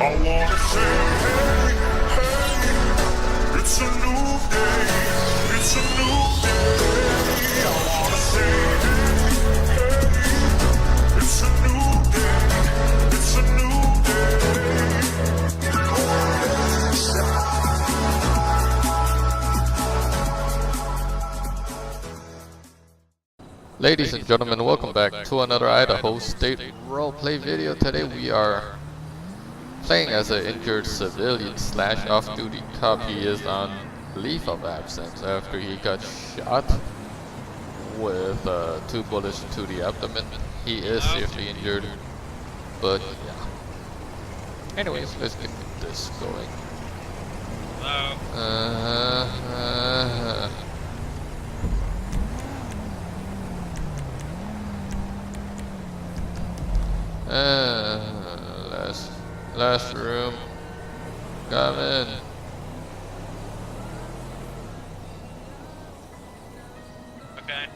I wanna say, hey, hey, it's a new day, it's a new day. I wanna say, hey, hey, it's a new day, it's a new day. Ladies and gentlemen, welcome back to another Idaho State roleplay video. Today we are playing as an injured civilian slash off-duty cop. He is on leave of absence after he got shot with 2 bullets to the abdomen. He is seriously injured, but yeah. Anyways, let's get this going. Last room. Come in. Okay.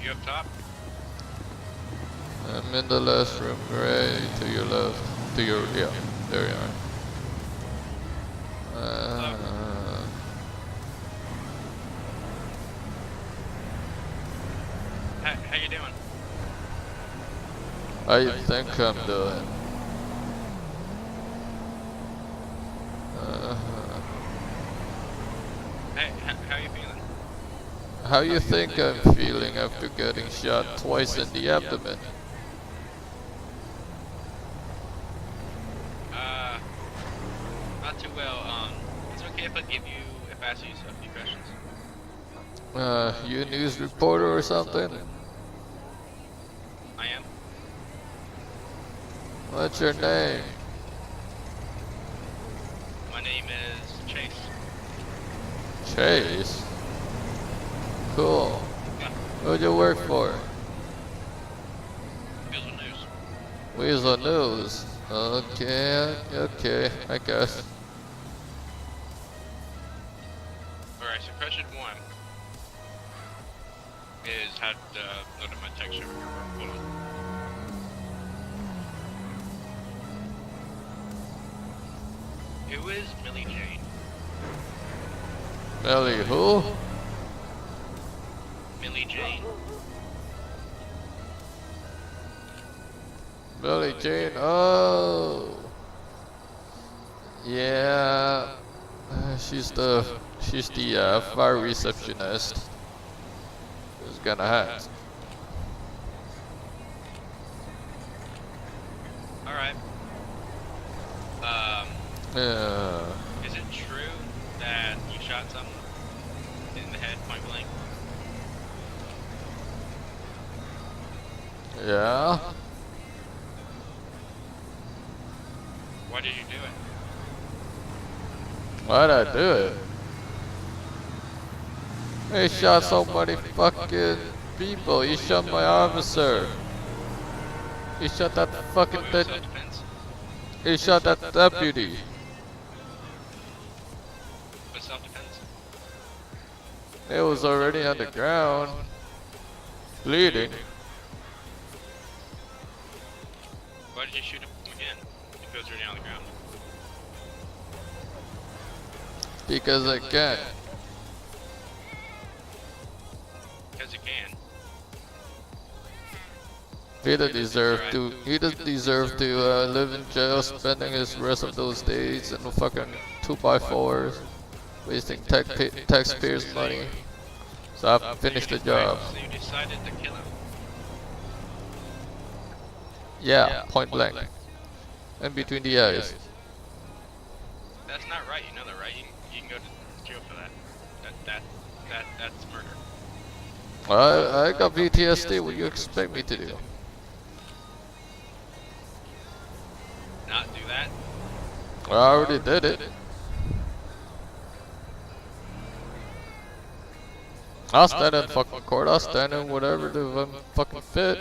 You up top? I'm in the last room, right to your left. To your, yeah, there you are. How you doing? How you think I'm doing? Hey, how you feeling? How you think I'm feeling after getting shot twice in the abdomen? Not too well. It's okay if I ask you a few questions. You a news reporter or something? I am. What's your name? My name is Chase. Chase? Cool. Yeah. Who'd you work for? Weasel News. Weasel News. Okay, I guess. Alright, so question 1 is how to load up my text server. Hold on. Who is Millie Jane? Millie who? Millie Jane. Millie Jane, oh. Yeah. She's the fire receptionist. Who's gonna hack? Alright. Yeah. Is it true that you shot someone in the head, point blank? Yeah. Why did you do it? Why'd I do it? He shot so many fucking people. He shot my officer. He shot that fucking Self-defense? he shot that deputy. But self-defense? It was already on the ground, bleeding. Why did you shoot him again? If it was already on the ground. Because I can. Because you can. He doesn't deserve to. He doesn't deserve to live in jail, spending his rest of those days in fucking 2x4s, wasting taxpayers' money. So I finished the job. So you decided to kill him. Yeah, point blank. In between the eyes. That's not right. You know that, right? You can go to jail for that. That's murder. I got PTSD. What do you expect me to do? Not do that. I already did it. I'll stand in fucking court. I'll stand in whatever if I'm fucking fit.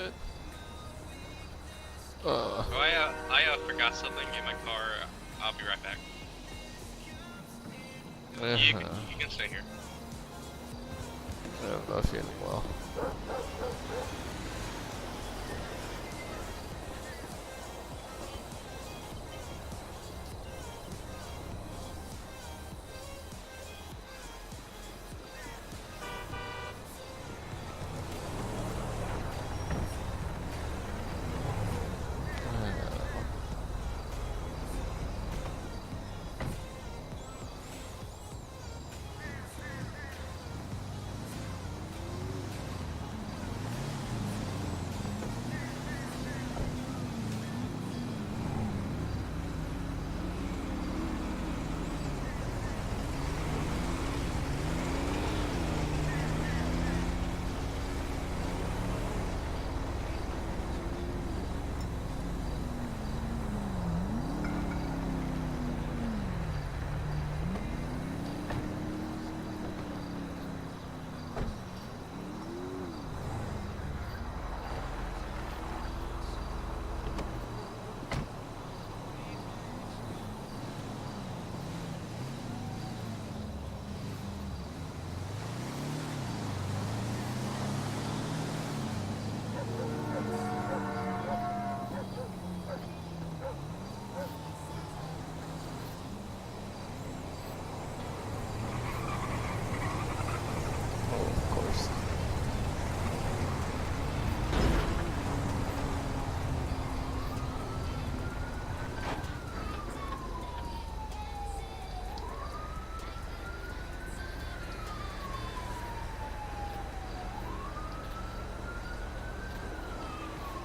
Oh, I forgot something in my car. I'll be right back. You can stay here. I'm not feeling well.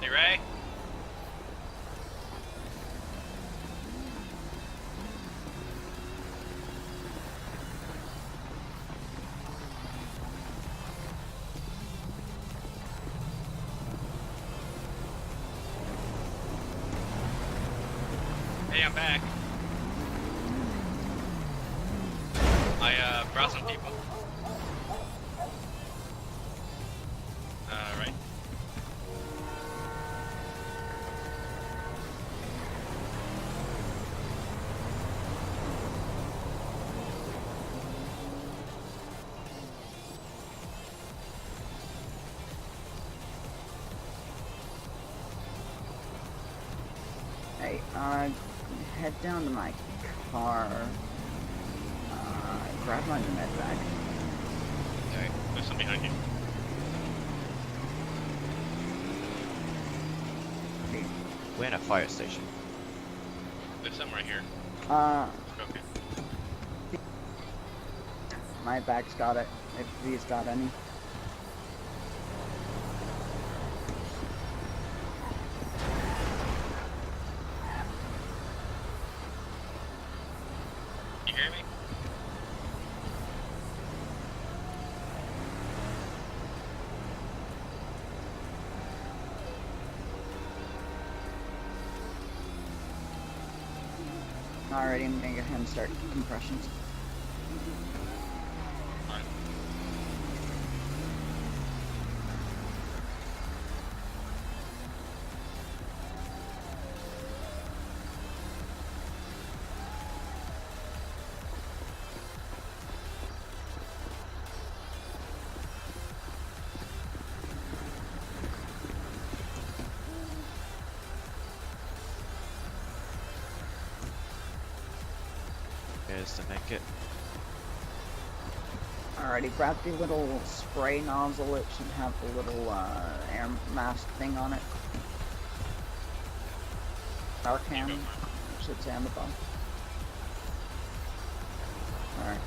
Hey, Ray. Hey, I'm back. I brought some people. Right. Hey, head down to my car. Grab my med bag. Okay, there's some behind you. We're in a fire station. There's some right here. Okay. My bag's got it, if he's got any. You hear me? Alrighty, I'm gonna get him start compressions. Alright. Here's the naked. Alrighty, grab the little spray nozzle. It should have the little air mask thing on it. Our cam should say on the bottom. Alright.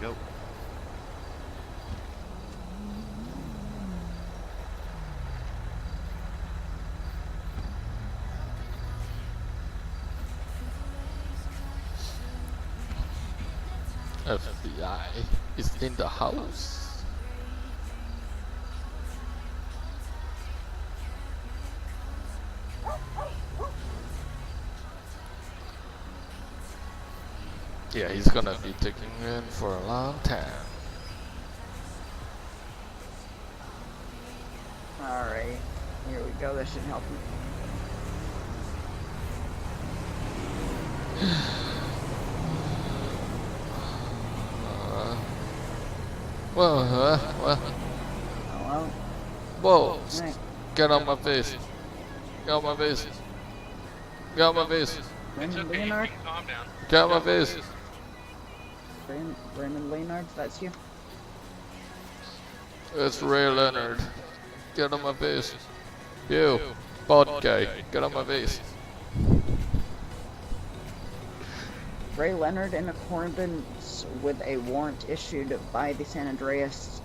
Go. FBI is in the house. Yeah, he's gonna be taking in for a long time. Alright. Here we go. This should help me. Hello? Whoa! Hey, Get on my face! Get on my face! Get on my face! It's Raymond okay, you Leonard? can calm down. Get on my face! Raymond Leonard, that's you? It's Ray Leonard. Get on my face! You! Bald guy! Get on my face! Ray Leonard, in accordance with a warrant issued by the San Andreas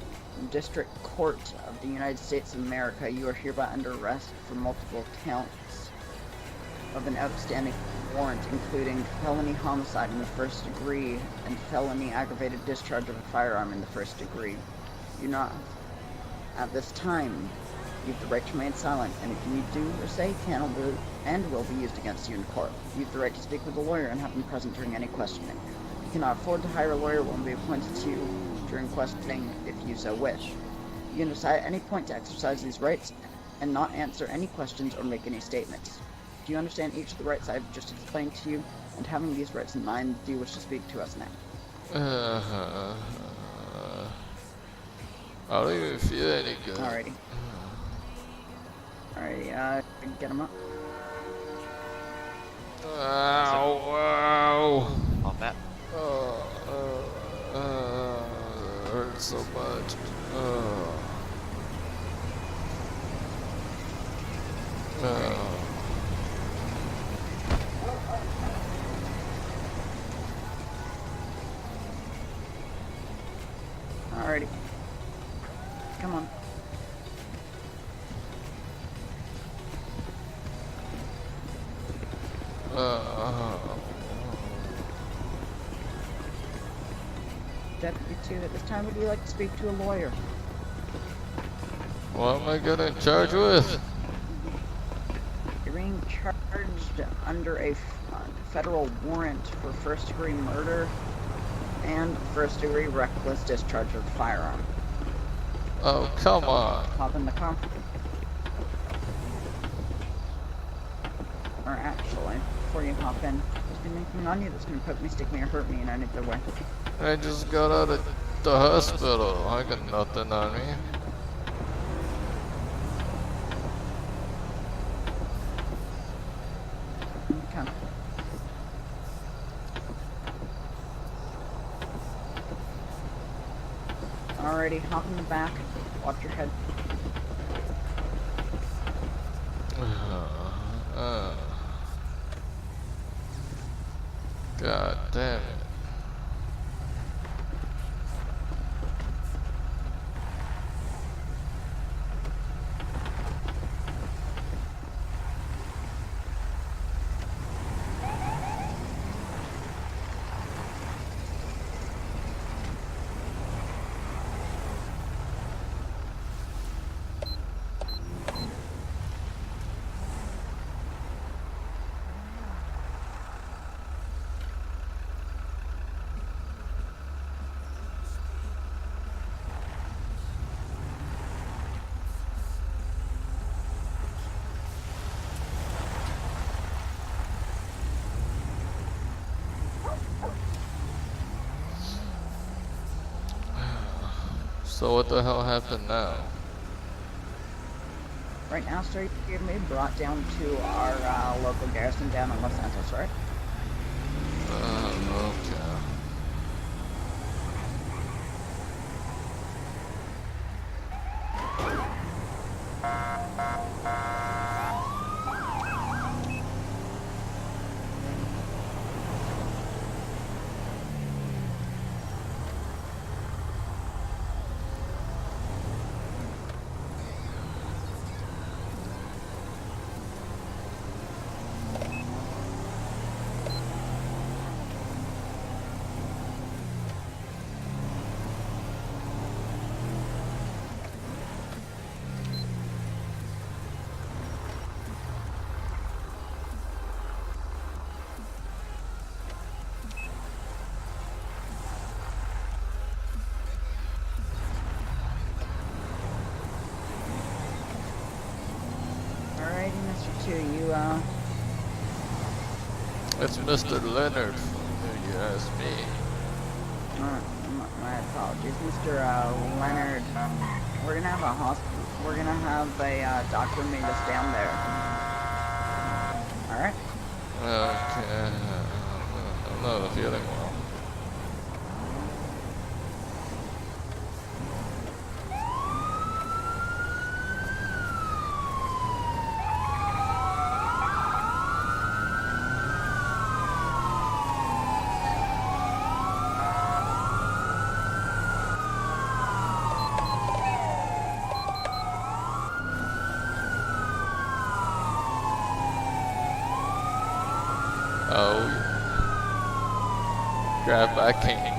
District Court of the United States of America, you are hereby under arrest for multiple counts of an outstanding warrant, including felony homicide in the first degree and felony aggravated discharge of a firearm in the first degree. You not, at this time, you have the right to remain silent. Anything you do or say can and will be used against you in court. You have the right to speak with a lawyer and have them present during any questioning. You cannot afford to hire a lawyer when be appointed to you during questioning if you so wish. You can decide at any point to exercise these rights and not answer any questions or make any statements. Do you understand each of the rights I've just explained to you? And having these rights in mind, do you wish to speak to us now? I don't even feel any good. Alrighty. Get him up. Ow! Ow! On that. Hurts so much. Alrighty. Come on. Deputy 2, at this time, would you like to speak to a lawyer? What am I getting charged with? You're being charged under a federal warrant for first-degree murder and first-degree reckless discharge of a firearm. Oh, come on. Hop in the car. Or actually, before you hop in, there's been anything on you that's gonna poke me, stick me, or hurt me in any other way. I just got out of the hospital. I got nothing on me. Okay. Alrighty, hop in the back. Watch your head. God damn it. So what the hell happened now? Right now, sir, you're going to be brought down to our local garrison down in Los Santos, right? Okay. Alrighty, Mr. 2, you, It's Mr. Leonard, if you ask me. My apologies, Mr. Leonard. We're gonna have a hospital. We're gonna have a doctor meet us down there. All right. Okay. I'm not feeling well. Oh, yeah. Grab my king.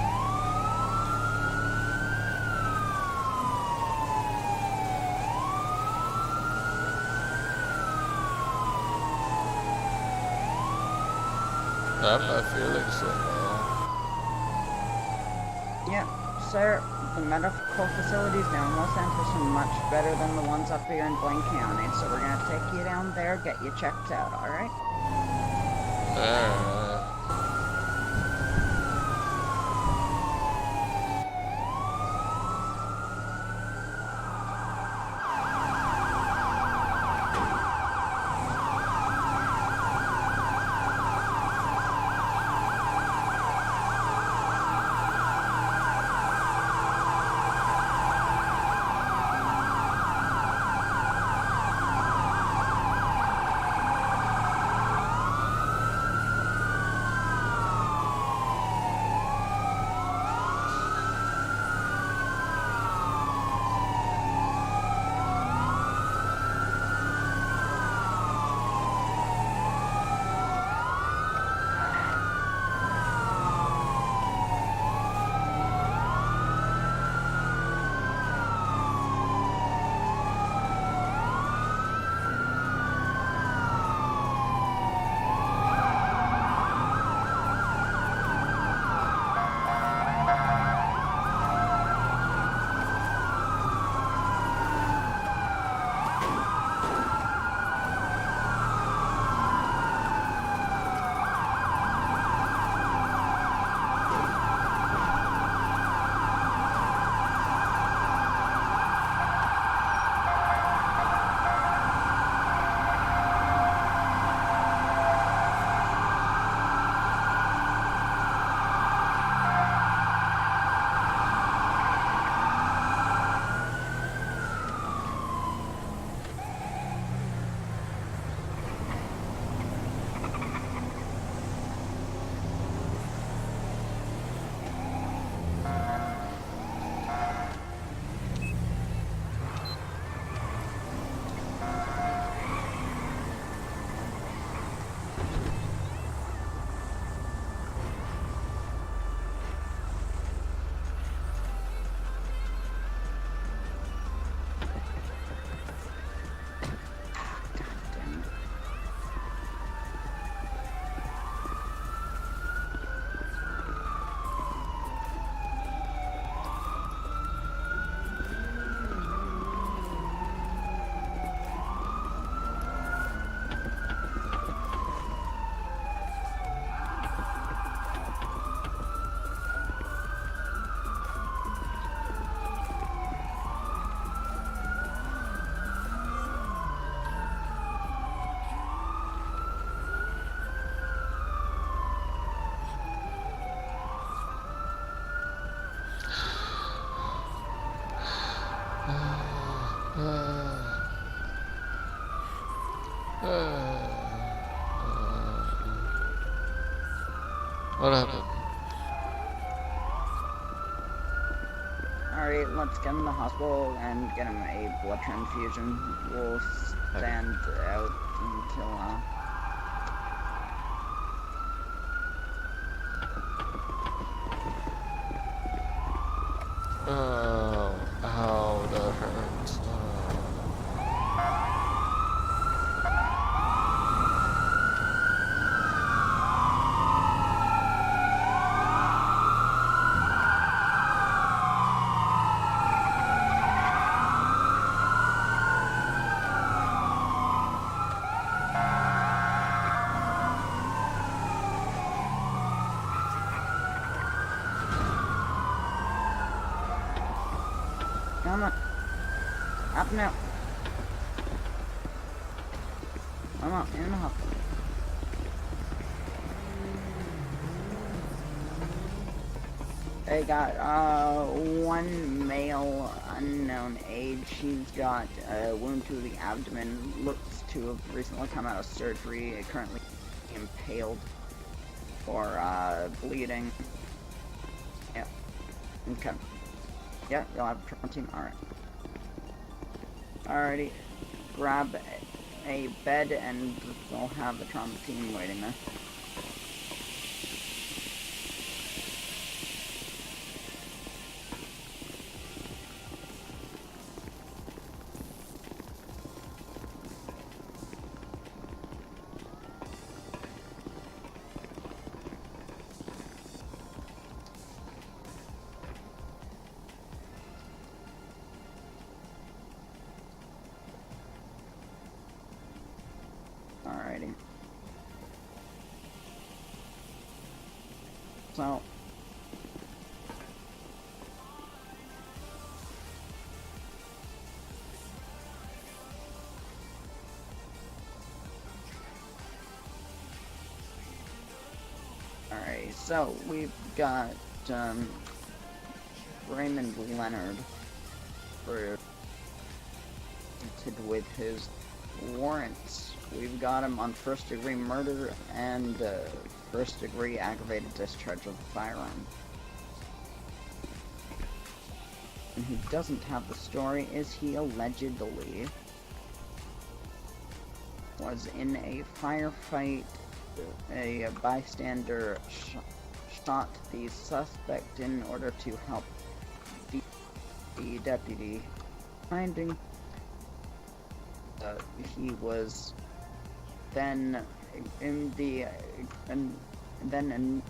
I'm not feeling so well. Yeah, sir. The medical facilities down in Los Santos are much better than the ones up here in Blaine County, so we're gonna take you down there, get you checked out. All right. Alright. What happened? Alright, let's get him to the hospital and get him a blood transfusion. We'll stand out until, Oh, ow, that hurts. Come on. Up now. Come on, in the hop. They got one male unknown age. He's got a wound to the abdomen. Looks to have recently come out of surgery. Currently impaled or bleeding. Yep. Okay. Yeah, you'll have a trauma team. Alright. Alrighty. Grab a bed and we'll have the trauma team waiting there. Alrighty. So, alright, so we've got Raymond Leonard for with his warrants. We've got him on first-degree murder and first-degree aggravated discharge of a firearm. And he doesn't have the story is he allegedly was in a firefight. A bystander shot the suspect in order to help the deputy finding. He was then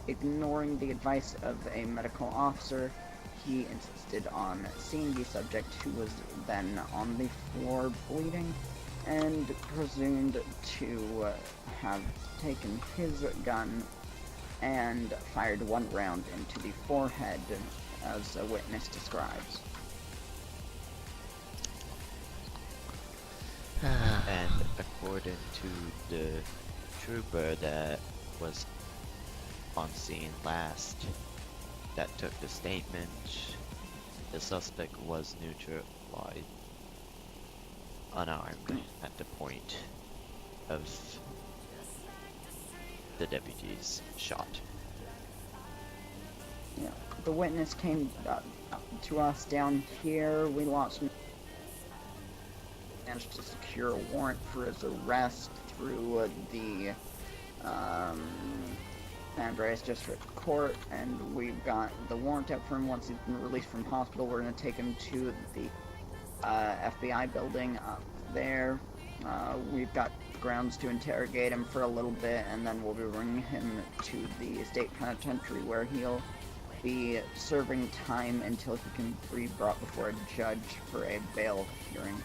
ignoring the advice of a medical officer. He insisted on seeing the subject, who was then on the floor bleeding, and presumed to have taken his gun and fired one round into the forehead, as a witness describes. And according to the trooper that was on scene last, that took the statement, the suspect was neutralized, unarmed at the point of the deputy's shot. Yeah, the witness came to us down here. We managed to secure a warrant for his arrest through the San Andreas District Court, and we've got the warrant out for him. Once he's been released from hospital, we're going to take him to the FBI building up there. We've got grounds to interrogate him for a little bit, and then we'll be bringing him to the state penitentiary, where he'll be serving time until he can be brought before a judge for a bail hearing.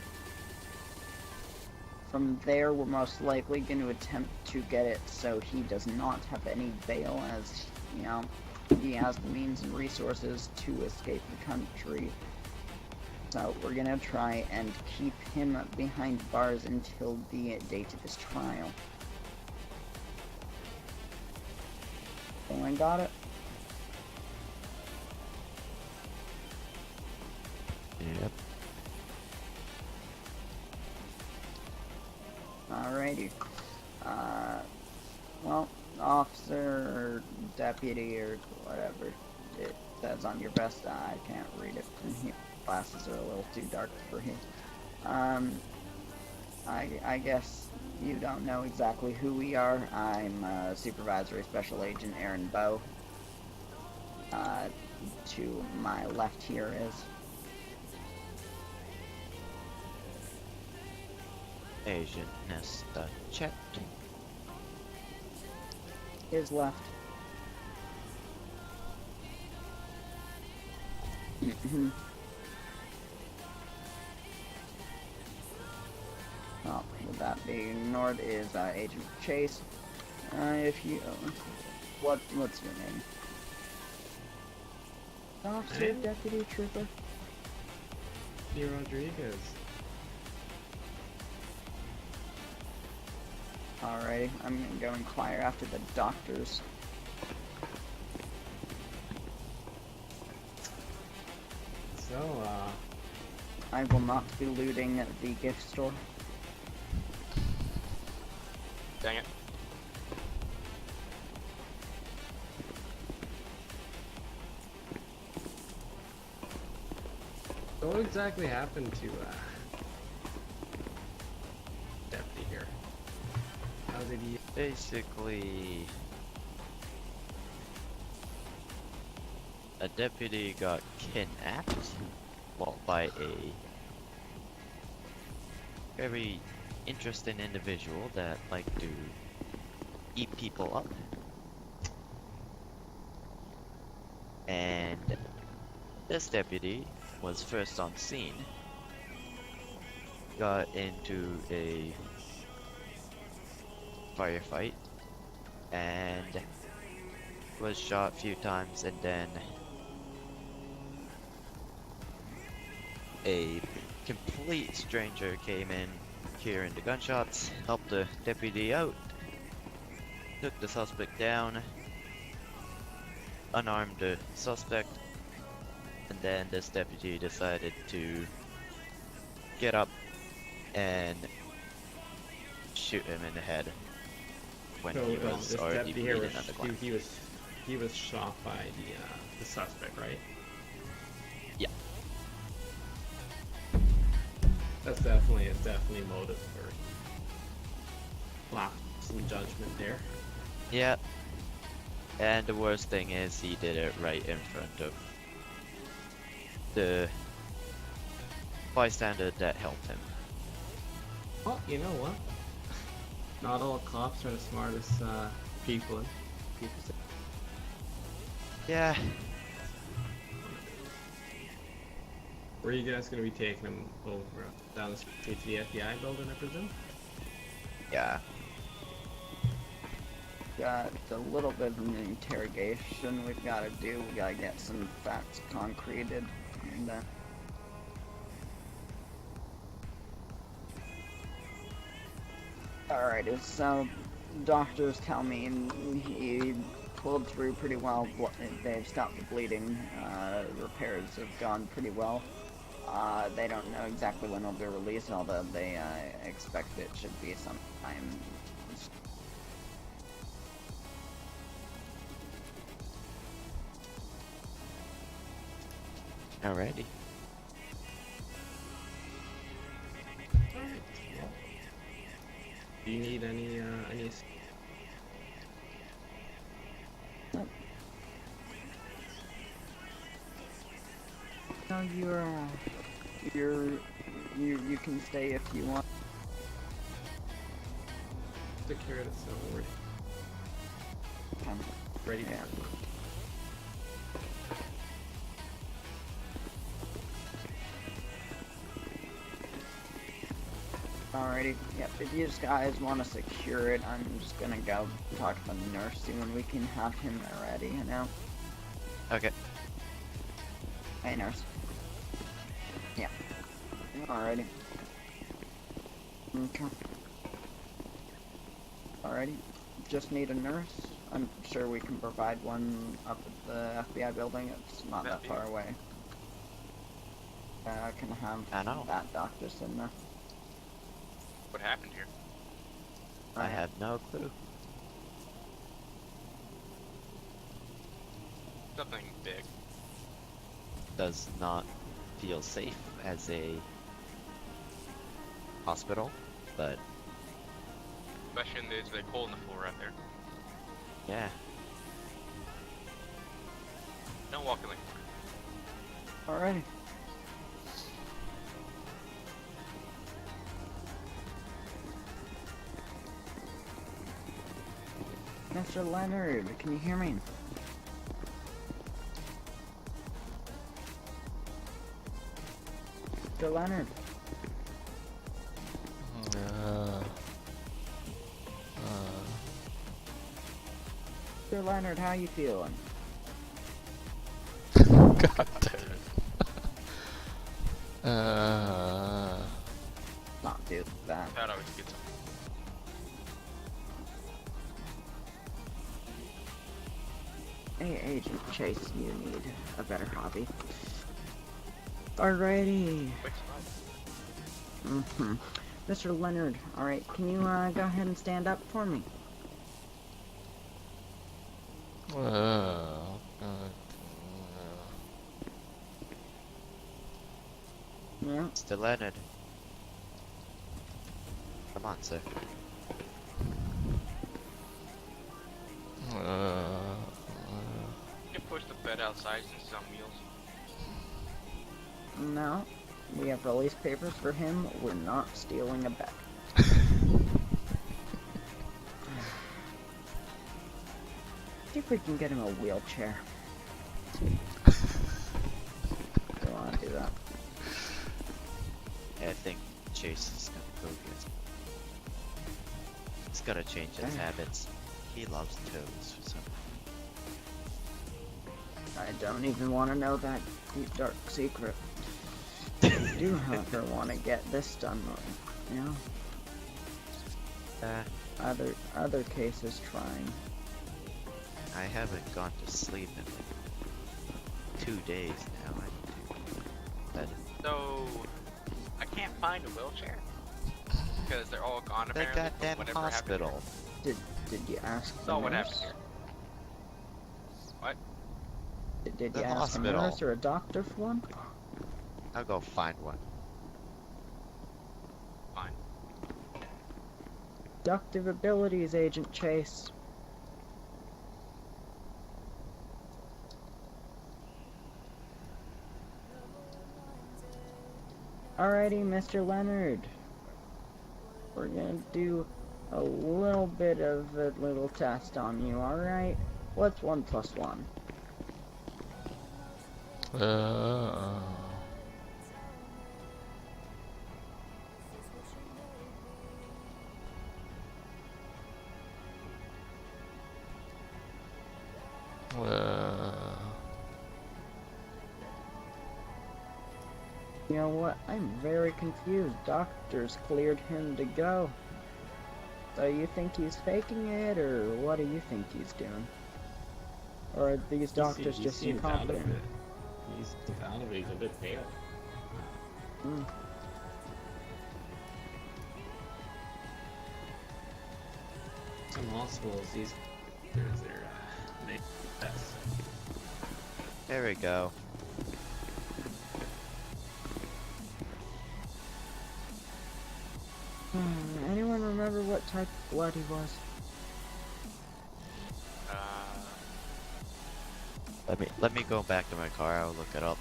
From there, we're most likely going to attempt to get it so he does not have any bail, as, you know, he has the means and resources to escape the country. So we're going to try and keep him behind bars until the date of his trial. Anyone got it? Yep. Alrighty. Well, officer or deputy or whatever it says on your vest, I can't read it from here. Glasses are a little too dark for him. I guess you don't know exactly who we are. I'm Supervisory Special Agent Aaron Bowe. To my left here is Agent Nesta Chet. his left. Well, with that being ignored is Agent Chase. If you, what's your name? Officer, Name? deputy, trooper. Deputy Rodriguez. Alrighty, I'm gonna go inquire after the doctors. So, I will not be looting the gift store. Dang it. so what exactly happened to, Deputy here? How did he... Basically, a deputy got kidnapped, well, by a very interesting individual that liked to eat people up. And this deputy was first on scene, got into a firefight, and was shot a few times, and then a complete stranger came in hearing the gunshots, helped the deputy out, took the suspect down, unarmed the suspect, and then this deputy decided to get up and shoot him in the head when So, he was this already deputy here bleeding was, underground. he was shot by the suspect, right? Yeah. That's definitely motive for lapse in judgment there. Yeah. And the worst thing is he did it right in front of the bystander that helped him. Well, you know what? Not all cops are the smartest people. Yeah. Where are you guys gonna be taking him over? Down the street to the FBI building, I presume? Yeah. Got a little bit of an interrogation we've got to do. We got to get some facts concreted. And, alrighty, so doctors tell me he pulled through pretty well. They've stopped the bleeding. Repairs have gone pretty well. They don't know exactly when he'll be released, although they expect it should be sometime. Alrighty. Alright, well. Do you need any No, you can stay if you want. security, so we're ready to Yeah. Alrighty, yep, if you guys want to secure it, I'm just gonna go talk to the nurse, see when we can have him ready, you know? Okay. Hey, nurse. Yeah. Alrighty. Okay. Alrighty. Just need a nurse. I'm sure we can provide one up at the FBI building. It's not that far away. I can have I know. that doctor in there. What happened here? I have no clue. Something big. Does not feel safe as a hospital, but Especially in there's a hole in the floor out there. yeah. Don't walk in like Alrighty. Mr. Leonard, can you hear me? Mr. Leonard. Mr. Leonard, how you feeling? God damn it. Not do that. That always gets him. Hey, Agent Chase, you need a better hobby. Alrighty. Quick slide. Mr. Leonard, alright, can you go ahead and stand up for me? Yeah. Mr. Leonard. Come on, sir. You can push the bed outside since it's on wheels. No. We have release papers for him. We're not stealing a bed. See if we can get him a wheelchair. Don't want to do that. Yeah, I think Chase is gonna go get. He's gotta change his habits. He loves toes for some reason. I don't even want to know that deep dark secret. I do, however, want to get this done, you know? Other cases trying. I haven't gone to sleep in like 2 days now. I need to bed. So, I can't find a wheelchair. Because they're all gone The apparently. from goddamn whatever happened hospital. here. Did you ask the Saw what nurse? happened here. What? Did The you ask a hospital. nurse or a doctor for one? I'll go find one. Fine. Deductive abilities, Agent Chase. Alrighty, Mr. Leonard. We're gonna do a little bit of a little test on you, alright? What's 1 plus 1? You know what? I'm very confused. Doctors cleared him to go. So you think he's faking it, or what do you think he's doing? Or are these doctors He just seems out of incompetent? it. He's out of it. He's a bit pale. Hmm. Some hospitals, these doctors are make tests. There we go. Anyone remember what type of blood he was? Let me go back to my car. I'll look it up.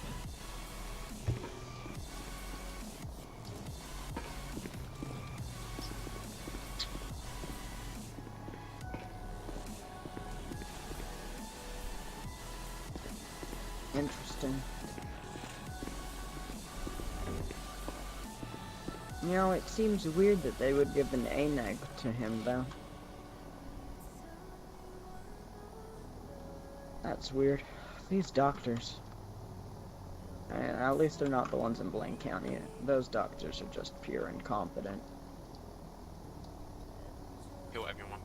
Interesting. You know, it seems weird that they would give an A-neg to him, though. That's weird. These doctors. At least they're not the ones in Blaine County. Those doctors are just pure incompetent. Kill everyone.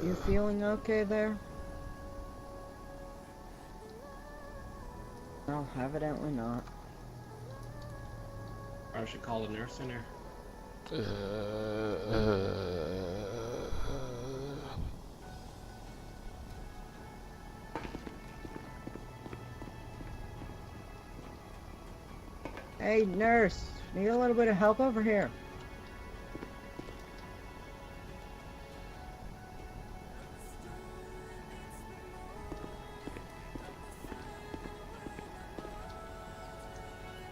You feeling okay there? No, evidently not. I should call the nurse in here. Hey, nurse! Need a little bit of help over here.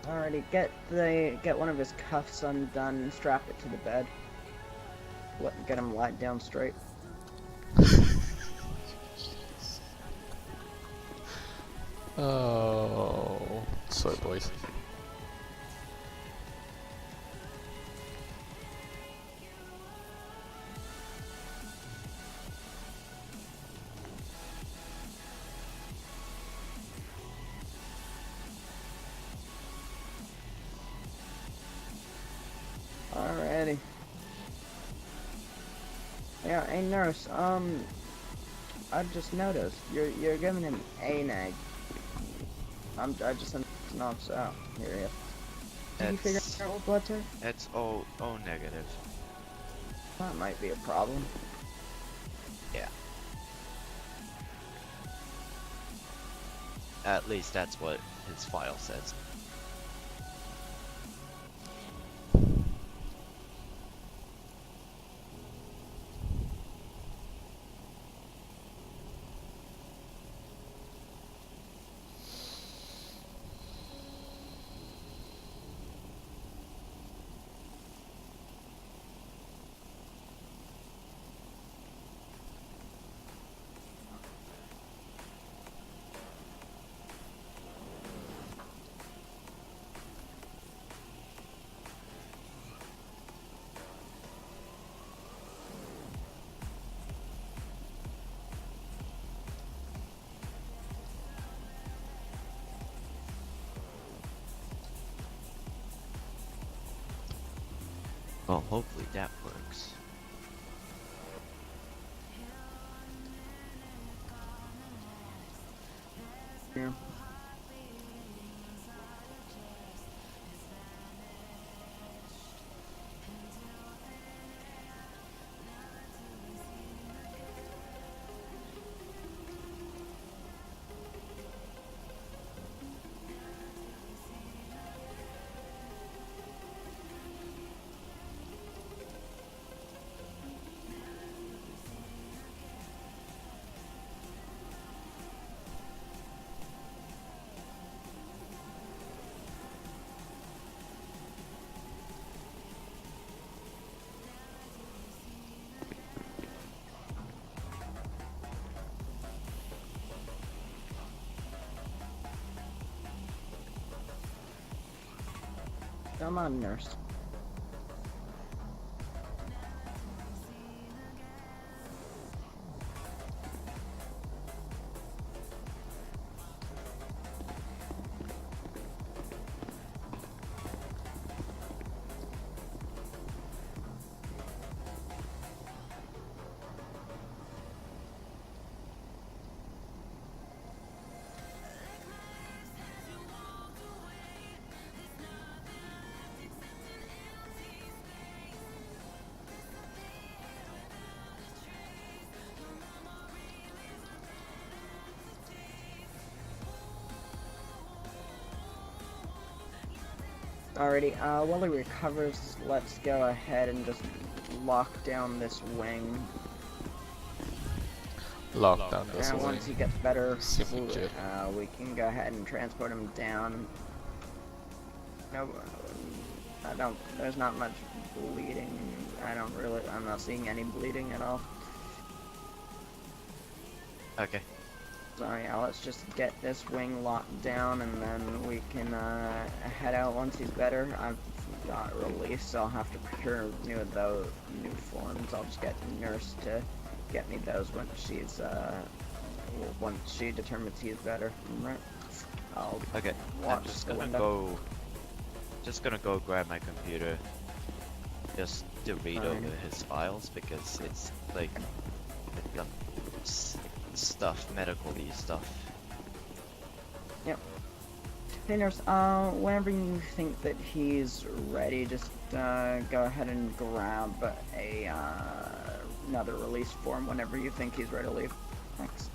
Alrighty, get one of his cuffs undone and strap it to the bed. Get him lie down straight. Oh, sorry, boys. Alrighty. Yeah, hey nurse, I just noticed you're giving him a neg. I just sent knocks out. Here he is. Did you figure It's out what blood type? it's O negative. That might be a problem. Yeah. At least that's what his file says. Well, hopefully that works. Yeah. Come on, nurse. Alrighty, while he recovers, let's go ahead and just lock down this wing. Lock down this And wing. once he gets better, Seems legit. we can go ahead and transport him down. No, there's not much bleeding. I'm not seeing any bleeding at all. Okay. So yeah, let's just get this wing locked down and then we can head out once he's better. I've got release, so I'll have to procure new forms. I'll just get Nurse to get me those once she determines he's better. Right. I'll Okay. watch I'm just the gonna window. go grab my computer just to read Fine. over his files because it's like medical-y stuff. Yep. Hey Nurse, whenever you think that he's ready, just go ahead and grab another release form whenever you think he's ready to leave. Thanks.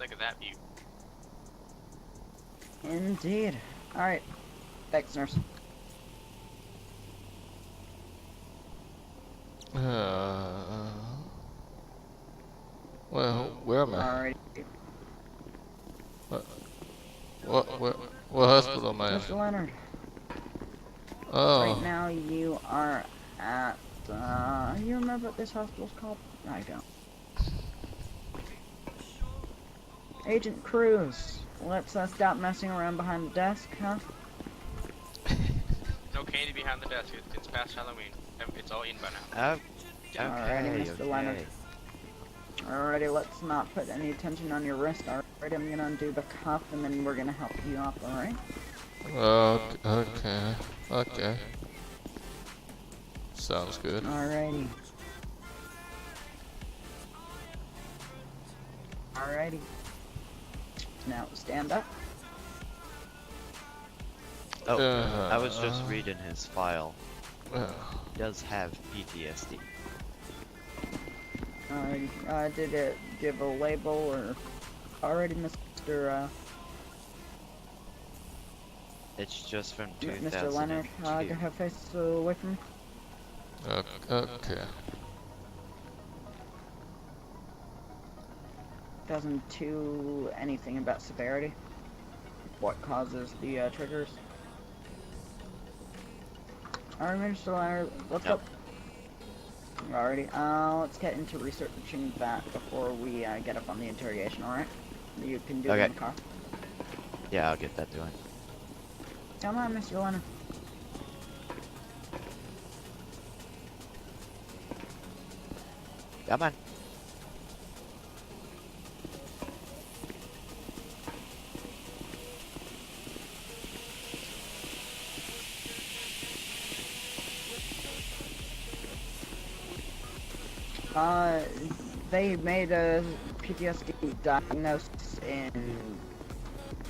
Look at that view. Indeed. Alright. Thanks, nurse. Well, where am I? Alright. What hospital am I in? Mr. Leonard. Oh. Right now you are at, you remember what this hospital's called? I don't. Agent Cruz. Let's stop messing around behind the desk, huh? No candy behind the desk. It's past Halloween. It's all eaten by now. Alrighty, Mr. Leonard. Alrighty, let's not put any tension on your wrist. Alright, I'm gonna undo the cuff and then we're gonna help you up, alright? Okay. Sounds good. Alrighty. Alrighty. Now stand up. Oh, I was just reading his file. He does have PTSD. Did it give a label or... Alrighty, Mr. It's just from 2002. Mr. Leonard, get her face away from me. Okay. 2002, anything about severity? What causes the triggers? Alright, Mr. Leonard, let's go. Alrighty, let's get into researching that before we get up on the interrogation, alright? You can do it in the car. Yeah, I'll get that doing. Come on, Mr. Leonard. Come on. They made a PTSD diagnosis in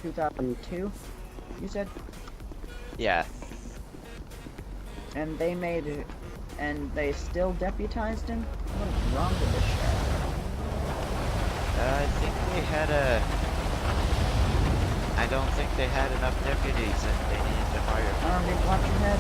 2002, you said? Yeah. And they made it, and they still deputized him? What is wrong with this sheriff? I think they had I don't think they had enough deputies and they needed to hire. Alright, watch your head.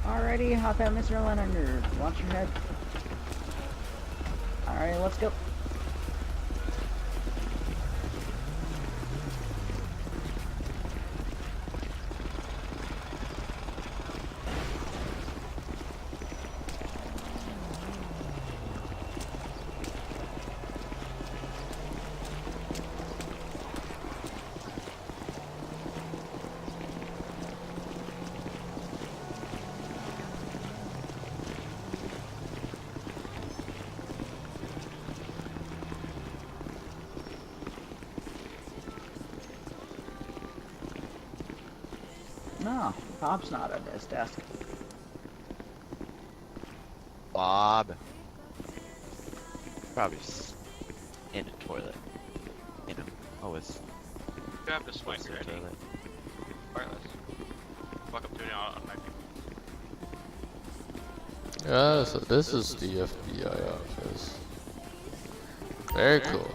Alrighty, hop out, Mr. Leonard. Watch your head. Alright, let's go. No, Bob's not at his desk. Bob. Probably in the toilet. You know, always You have the swipe in the ready. toilet. Wireless. Welcome to it on my people. So this is the FBI office. Very cool.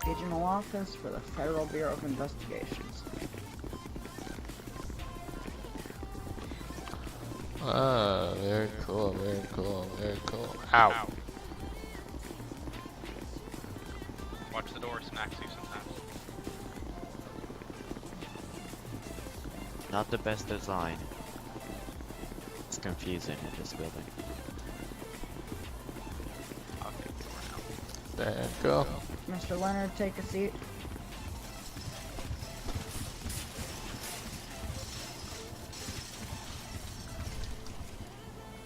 Regional Office for the Federal Bureau of Investigations. Very cool, very cool, very cool. Ow. Watch the door, smacks you sometimes. Not the best design. It's confusing in this building. I'll kick the door now. There you go. Mr. Leonard, take a seat.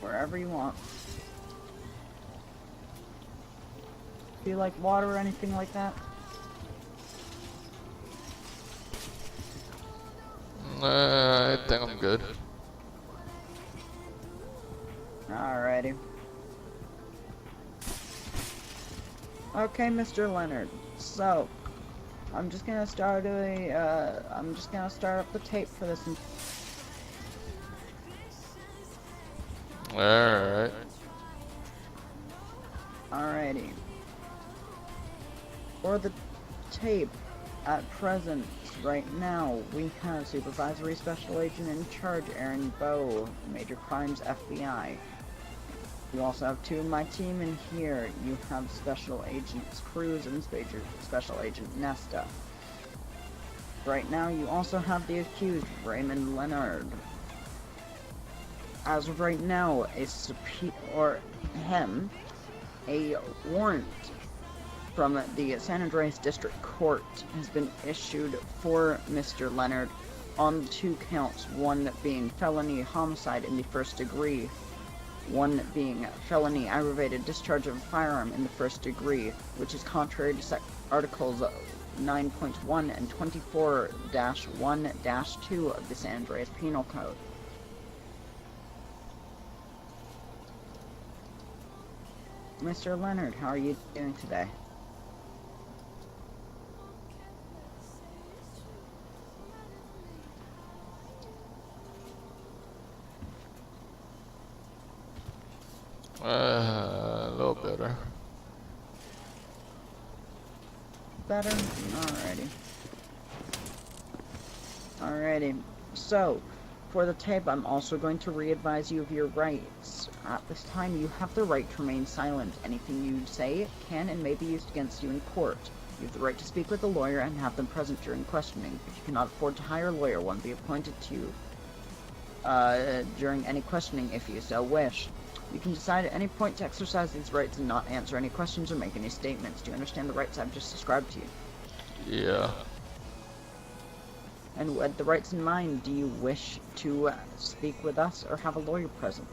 Wherever you want. Feel like water or anything like that? I think I'm good. Alrighty. Okay, Mr. Leonard. So, I'm just gonna start up the tape for this. Alright. Alrighty. For the tape, at present, right now, we have Supervisory Special Agent in Charge, Aaron Bowe, Major Crimes FBI. You also have two of my team in here. You have Special Agents Cruz and Special Agent Nesta. Right now, you also have the accused, Raymond Leonard. As of right now, a warrant from the San Andreas District Court has been issued for Mr. Leonard on 2 counts, one being felony homicide in the first degree, one being felony aggravated discharge of a firearm in the first degree, which is contrary to Articles 9.1 and 24-1-2 of the San Andreas Penal Code. Mr. Leonard, how are you doing today? A little better. Better? Alrighty. Alrighty. So, for the tape, I'm also going to re-advise you of your rights. At this time, you have the right to remain silent. Anything you say can and may be used against you in court. You have the right to speak with a lawyer and have them present during questioning. If you cannot afford to hire a lawyer, one will be appointed to you during any questioning if you so wish. You can decide at any point to exercise these rights and not answer any questions or make any statements. Do you understand the rights I've just described to you? Yeah. And with the rights in mind, do you wish to speak with us or have a lawyer present?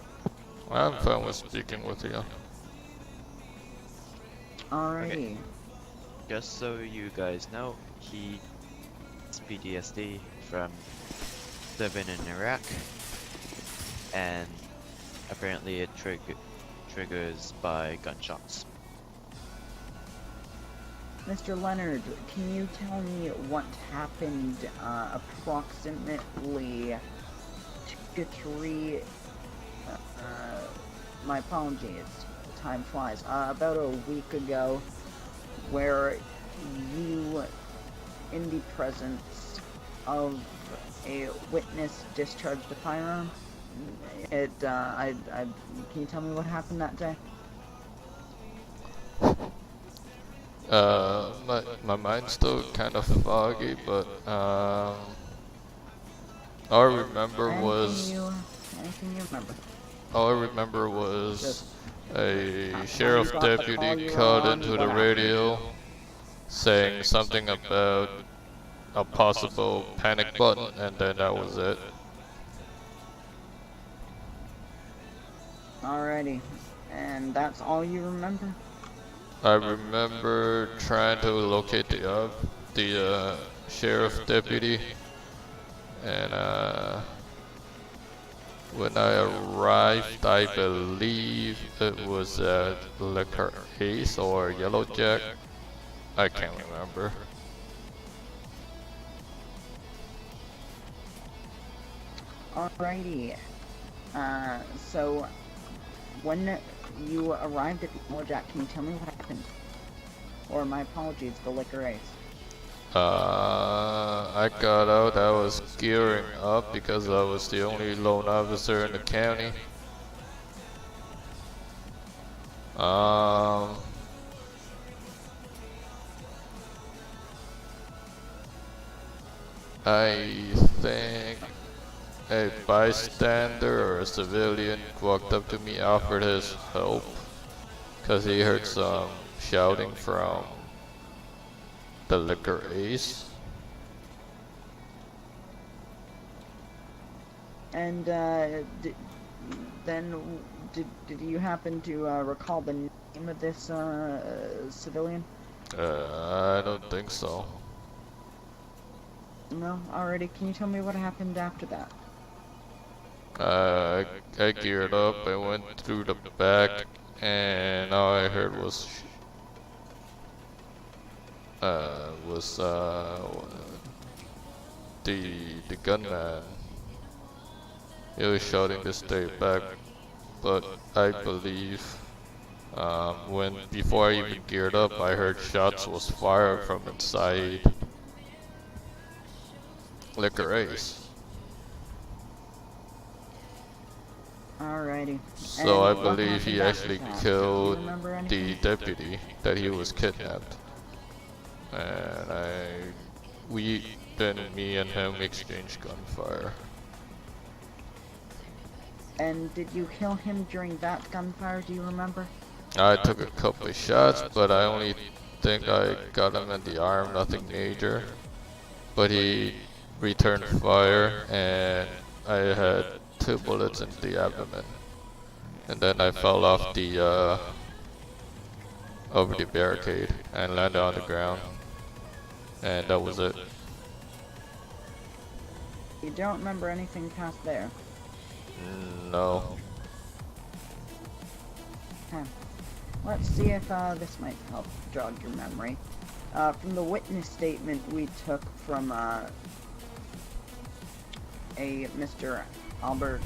I'm fine with speaking with you. Alrighty. Okay. Just so you guys know, he's PTSD from living in Iraq, and apparently it triggers by gunshots. Mr. Leonard, can you tell me what happened approximately 2 to 3, my apologies, time flies, about a week ago, where you, in the presence of a witness, discharged a firearm? Can you tell me what happened that day? My mind's still kind of foggy, but all I remember was Anything you remember? all I remember was Just a how sheriff you got the call deputy you were called on, into what the happened? radio saying something about a possible panic button, and then that was it. Alrighty. And that's all you remember? I remember trying to locate the sheriff deputy, and when I arrived, I believe it was at Liquor Ace or Yellow Jack. I can't remember. Alrighty. So when you arrived at the Yellow Jack, can you tell me what happened? Or my apologies, the Liquor Ace. I got out, I was gearing up because I was the only loan officer in the county. I think a bystander or a civilian walked up to me, offered his help, because he heard some shouting from the Liquor Ace. And did you happen to recall the name of this civilian? I don't think so. No, already. Can you tell me what happened after that? I geared up, I went through the back, and all I heard was the gunman. He was shouting to stay back, but I believe before I even geared up, I heard shots was fired from inside Liquor Ace. Alrighty. So I And what believe he happened actually after that? killed Do you remember the anything? deputy that he was kidnapped. And me and him exchanged gunfire. And did you kill him during that gunfire? Do you remember? I took a couple of shots, but I only think I got him in the arm, nothing major. But he returned fire, and I had 2 bullets in the abdomen. And then I fell off the over the barricade and landed on the ground. And that was it. You don't remember anything past there? No. Huh. Let's see if this might help jog your memory. From the witness statement we took from a Mr. Albert,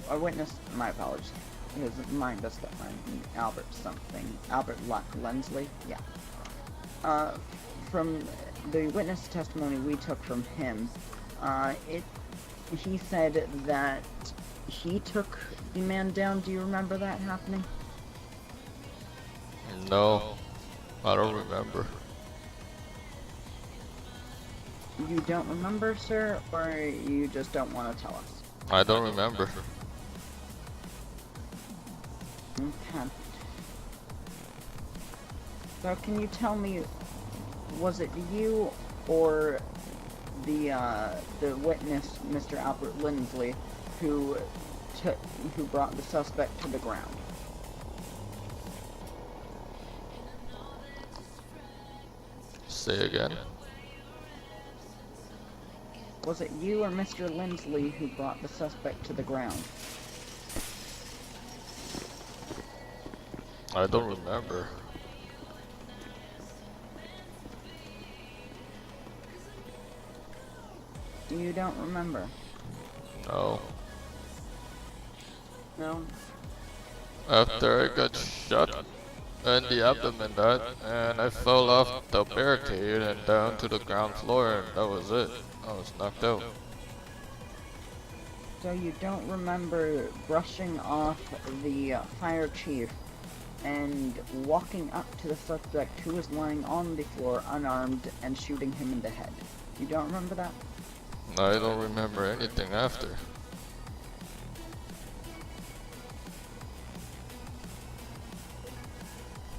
a witness, my apologies, his mind does get mine, Albert something, Albert Lensley, yeah. From the witness testimony we took from him, he said that he took the man down. Do you remember that happening? No. I don't remember. You don't remember, sir, or you just don't want to tell us? I don't remember. Okay. So can you tell me, was it you or the witness, Mr. Albert Lindsley, who brought the suspect to the ground? Say again. Was it you or Mr. Lindsley who brought the suspect to the ground? I don't remember. You don't remember? No. No? After I got shot in the abdomen, and I fell off the barricade and down to the ground floor, and that was it. I was knocked out. So you don't remember brushing off the fire chief and walking up to the suspect who was lying on the floor unarmed and shooting him in the head? You don't remember that? I don't remember anything after.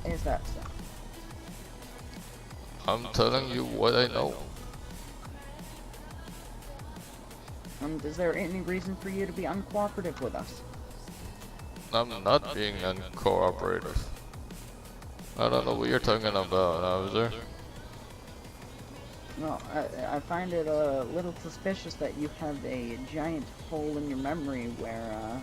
Is that so? I'm telling you what I know. And is there any reason for you to be uncooperative with us? I'm not being uncooperative. I don't know what you're talking about, officer. Well, I find it a little suspicious that you have a giant hole in your memory where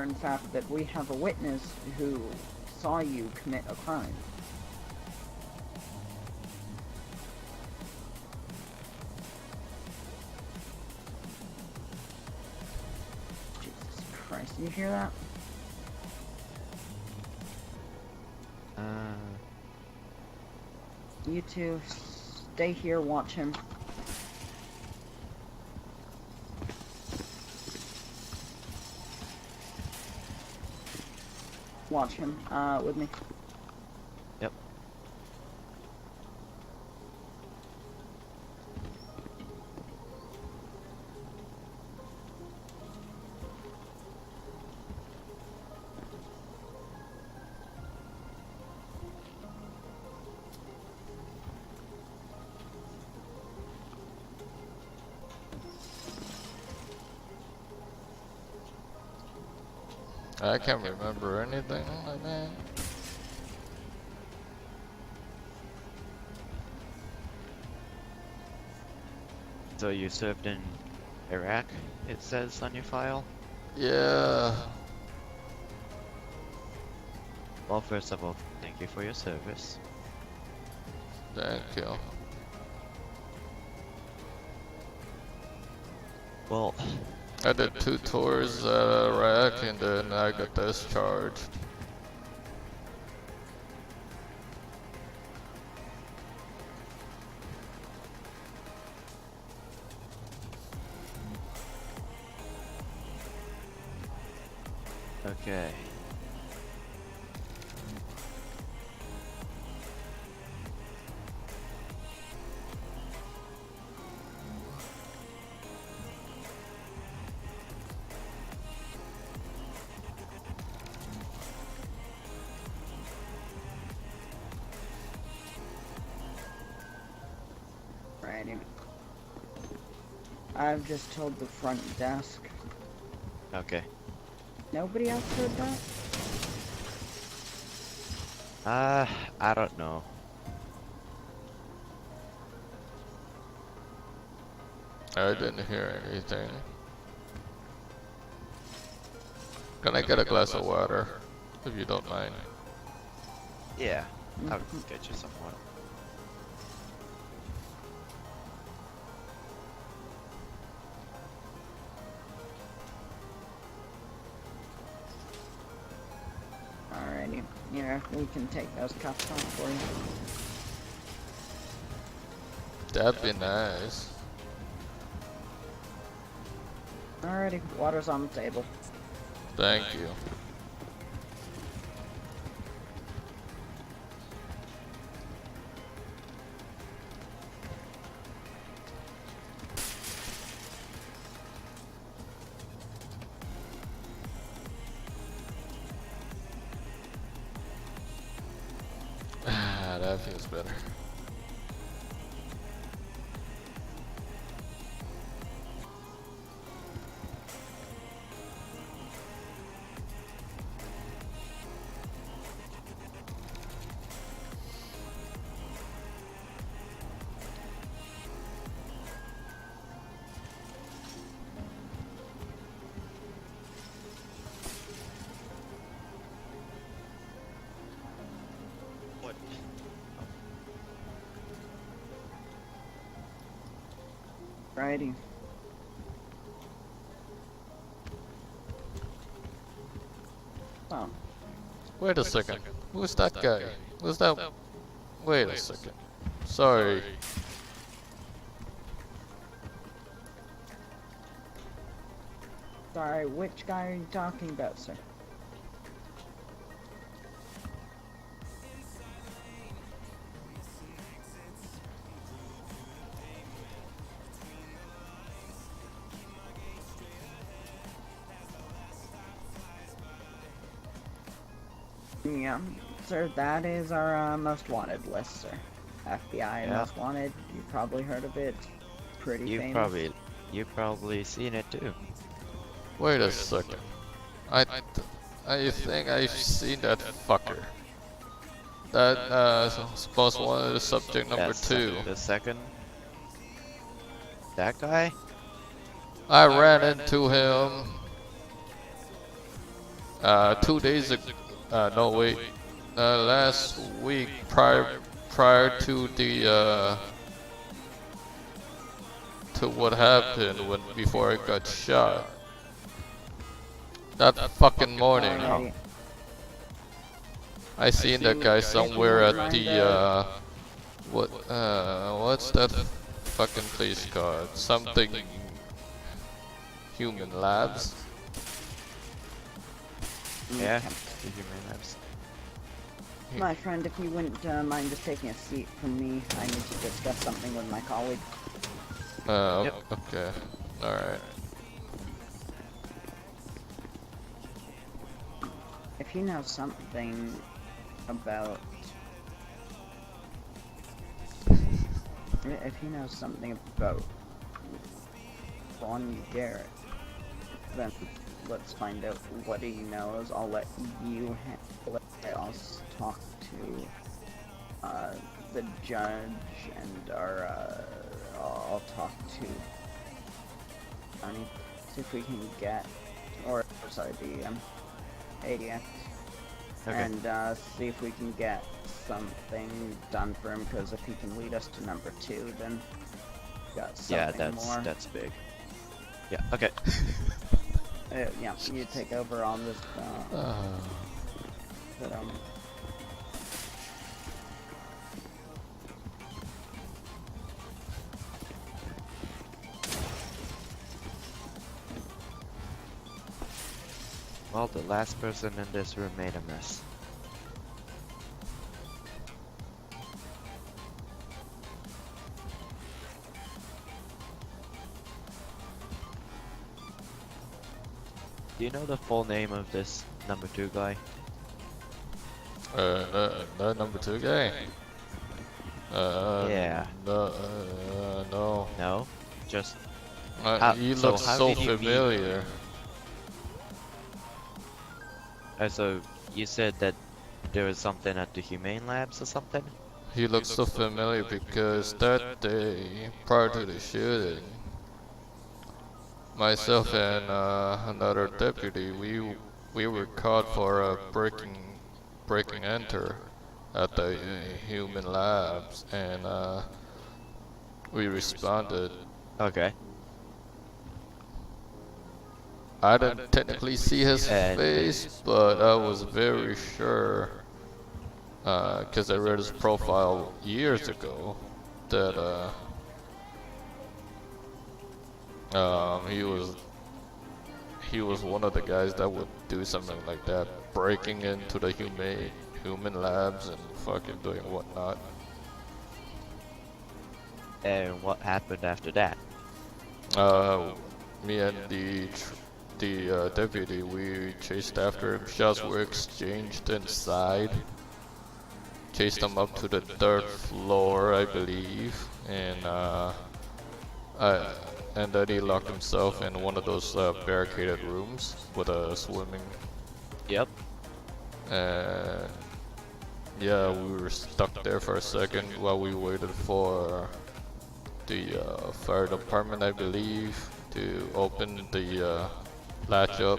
in fact that we have a witness who saw you commit a crime. You hear that? You two, stay here, watch him. Watch him, with me. Yep. I can't remember anything like that. So you served in Iraq, it says on your file? Yeah. Well, first of all, thank you for your service. Thank you. Well, I did 2 tours at Iraq and then I got discharged. okay. Righty. I've just told the front desk. Okay. Nobody else heard that? I don't know. I didn't hear anything. Can I get a glass of water, if you don't mind? Yeah, I'll get you some water. Alrighty. Yeah, we can take those cuffs off for you. That'd be nice. Alrighty, water's on the table. Thank you. Ah, that feels better. What? Righty. Oh, Wait a second. Who's that guy? Who's that? Wait a second. Sorry. sorry, which guy are you talking about, sir? Yeah, sir, that is our most wanted list, sir. FBI Yeah. most wanted. You've probably heard of it. Pretty You've famous. probably seen it too. Wait a second. I think I've seen that fucker. That most wanted subject number That's 2. the second. That guy? I ran into him 2 days ago. No wait, last week prior to the to what happened before I got shot. That fucking morning. Alrighty. I seen that guy somewhere at the what's that fucking place called? Something Human Labs. Yeah, Okay. the human labs. My friend, if you wouldn't mind just taking a seat from me, I need to discuss something with my colleague. Yep. Okay. Alright. If you know something about... If you know something about Ron Garrett, then let's find out what he knows. I'll let you let us talk to the judge and I'll talk to Johnny, see if we can get, or sorry, the ADX, Okay. and see if we can get something done for him, because if he can lead us to number 2, then we got something Yeah, more. that's big. Yeah. Okay. Yeah, you take over on this, but, Well, the last person in this room made a mess. Do you know the full name of this number 2 guy? The number 2 guy? Yeah. No. No? Just... He so looks how so did you meet- familiar. So, you said that there was something at the Humane Labs or something? He looks so familiar because that day, prior to the shooting, myself and another deputy, we were caught for a breaking enter at the Human Labs, and we responded. Okay. I didn't technically see his And- face, but I was very sure, because I read his profile years ago, that he was one of the guys that would do something like that, breaking into the human labs and fucking doing whatnot. And what happened after that? Me and the deputy, we chased after him. Shots were exchanged inside. Chased him up to the 3rd floor, I believe, and and then he locked himself in one of those barricaded rooms with a swimming. Yep. Yeah, we were stuck there for a second while we waited for the fire department, I believe, to open the latch up.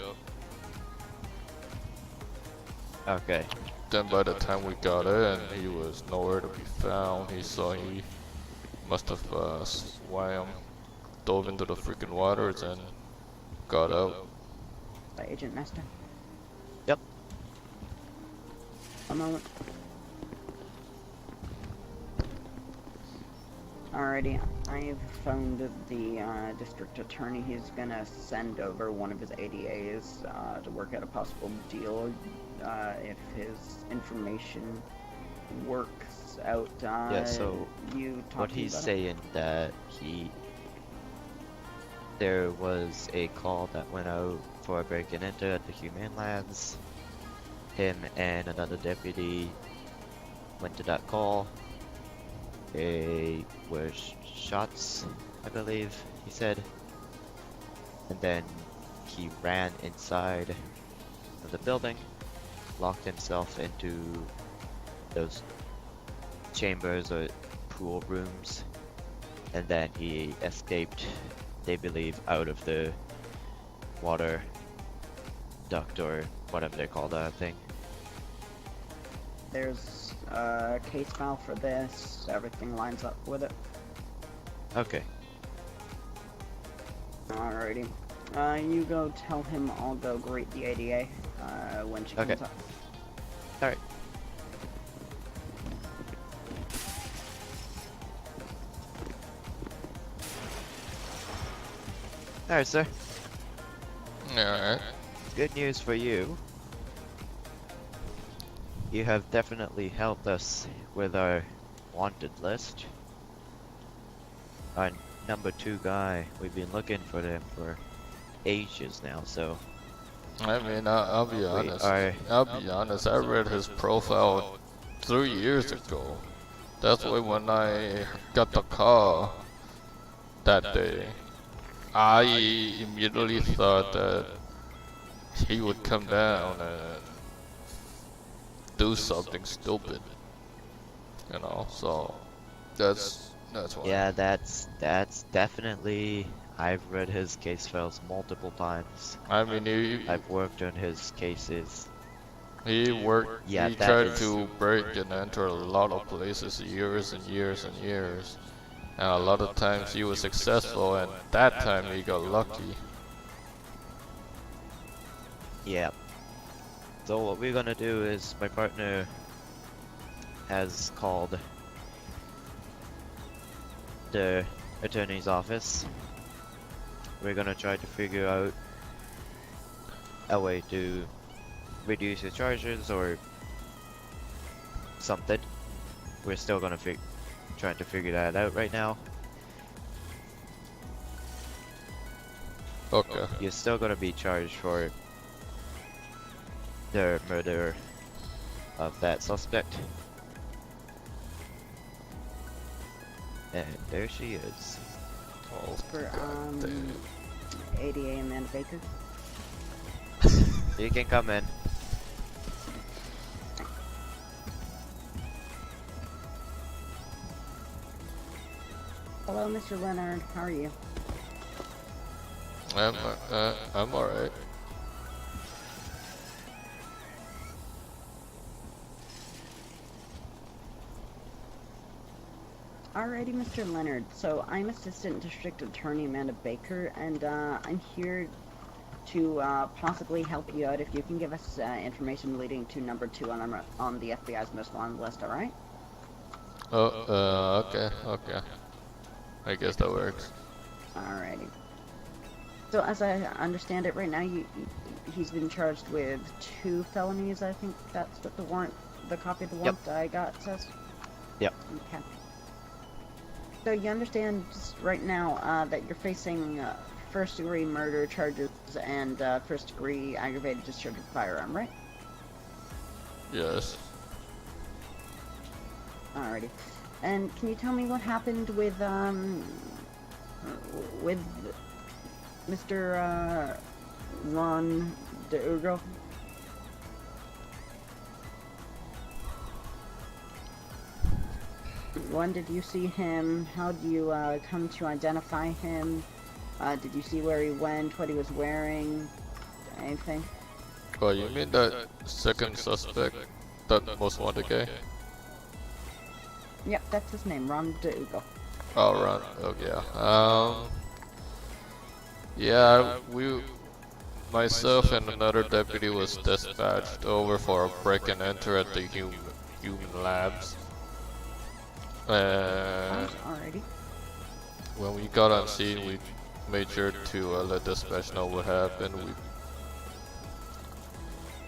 Okay. Then by the time we got in, he was nowhere to be found. He must have swam, dove into the freaking waters and got out. Agent Master? Yep. A moment. Alrighty, I've phoned the district attorney. He's gonna send over one of his ADAs to work out a possible deal if his information works out. Yeah, so you talk what to me he's about it? saying that there was a call that went out for a break and enter at the Humane Labs. Him and another deputy went to that call. They were shots, I believe he said. And then he ran inside of the building, locked himself into those chambers or pool rooms, and then he escaped, they believe, out of the water duct or whatever they call that thing. There's a case file for this. Everything lines up with it. Okay. Alrighty. You go tell him I'll go greet the ADA, when she comes Okay. up. Alright. Alright, sir. Alright. Good news for you. You have definitely helped us with our wanted list. Our number 2 guy, we've been looking for them for ages now, so I mean, I'll be we honest. are... I'll be honest. I read his profile 3 years ago. That's why when I got the call that day, I immediately thought that he would come down and do something stupid. You know, so that's why. Yeah, that's definitely... I've read his case files multiple times. I mean, I've worked on his cases. he worked. Yeah, he that tried is- to break and enter a lot of places, years and years and years. And a lot of times he was successful, and that time he got lucky. Yeah. So what we're gonna do is, my partner has called the attorney's office. We're gonna try to figure out a way to reduce the charges or something. We're still gonna trying to figure that out right now. Okay. You're still gonna be charged for the murder of that suspect. And there she is. Oh, For, damn. ADA Amanda Baker. You can come in. Hello, Mr. Leonard. How are you? I'm alright. Alrighty, Mr. Leonard. So I'm Assistant District Attorney Amanda Baker, and I'm here to possibly help you out if you can give us information leading to number 2 on the FBI's most wanted list. All right? Oh, okay. I guess that works. Alrighty. So as I understand it, right now he's been charged with 2 felonies. I think that's what the copy of the warrant I got says. Yep. Okay. So you understand just right now that you're facing first-degree murder charges and first-degree aggravated discharge of firearm, right? Yes. Alrighty. And can you tell me what happened with Mr. Ron DeUgo? When did you see him? How did you come to identify him? Did you see where he went, what he was wearing, anything? Oh, you mean that second suspect, that most wanted guy? Yep, that's his name, Ron DeUgo. Oh, Ron. Oh, yeah. Yeah, myself and another deputy was dispatched over for a break and enter at the human labs. And Alrighty. when we got on scene, we made sure to let dispatch know what happened.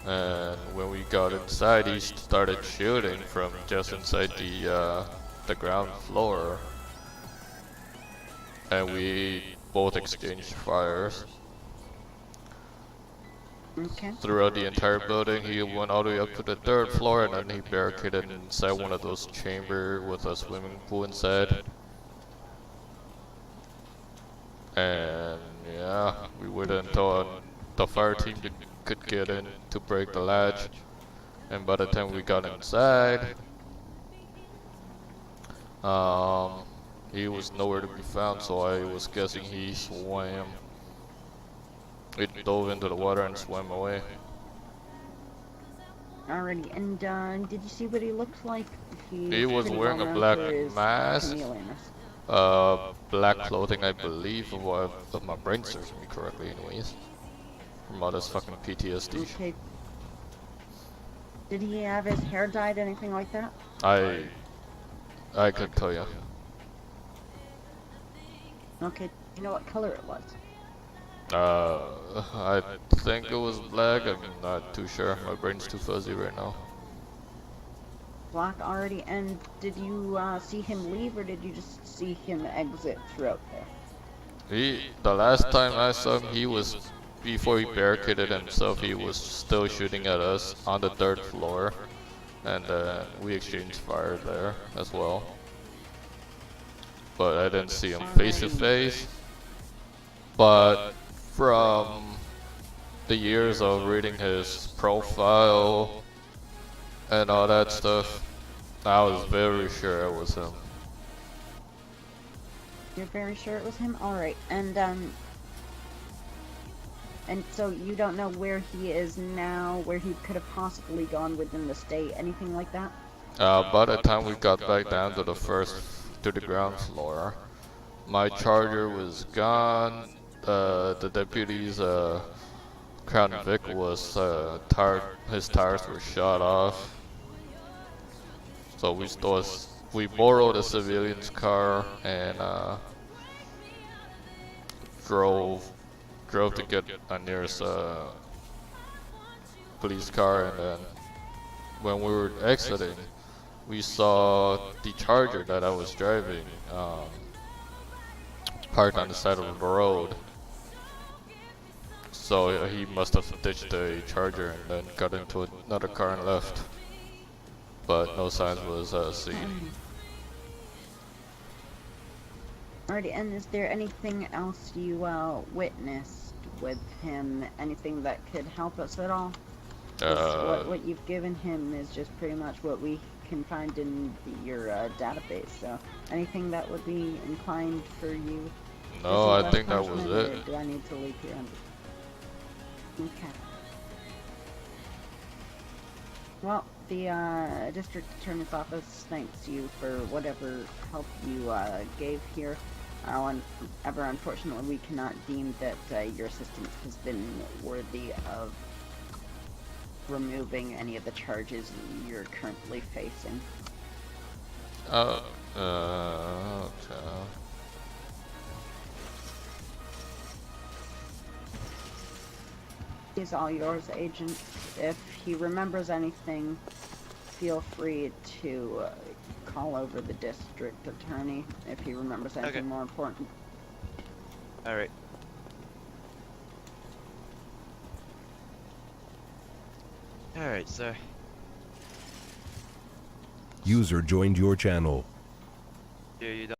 And when we got inside, he started shooting from just inside the ground floor, and we both exchanged fires. Okay. Throughout the entire building, he went all the way up to the 3rd floor, and then he barricaded inside one of those chambers with a swimming pool inside. And yeah, we waited until the fire team could get in to break the latch. And by the time we got inside, he was nowhere to be found, so I was guessing he swam. He dove into the water and swam away. Alrighty, and did you see what he looked like? He was pretty wearing well a known black for his mask. chameleonness. Black clothing, I believe, if my brain serves me correctly, anyways. From all this fucking PTSD. Okay. Did he have his hair dyed, anything like that? I could tell you. Okay. You know what color it was? I think it was black. I'm not too sure. My brain's too fuzzy right now. Black already. And did you see him leave, or did you just see him exit throughout there? The last time I saw him, he was, before he barricaded himself, he was still shooting at us on the 3rd floor. And we exchanged fire there as well. But I didn't see him face to face. But from the years of reading his profile and all that stuff, I was very sure it was him. You're very sure it was him? Alright, and so you don't know where he is now, where he could have possibly gone within the state, anything like that? By the time we got back down to the ground floor, my charger was gone. The deputy's Crown Vic was his tires were shot off. So we borrowed a civilian's car and drove to get our nearest police car, and then when we were exiting, we saw the charger that I was driving parked on the side of the road. So he must have ditched the charger and then got into another car and left. But no signs was seen. Alrighty, and is there anything else you witnessed with him? Anything that could help us at all? What you've given him is just pretty much what we can find in your database. So anything that would be inclined for you? No, I think that was it. Do I need to leave here? Okay. Well, the district attorney's office thanks you for whatever help you gave here. However, unfortunately, we cannot deem that your assistance has been worthy of removing any of the charges you're currently facing. Okay. He's all yours, Agent. If he remembers anything, feel free to call over the district attorney if he remembers anything more important. Alright. Alright, sir. User joined your channel. You don't.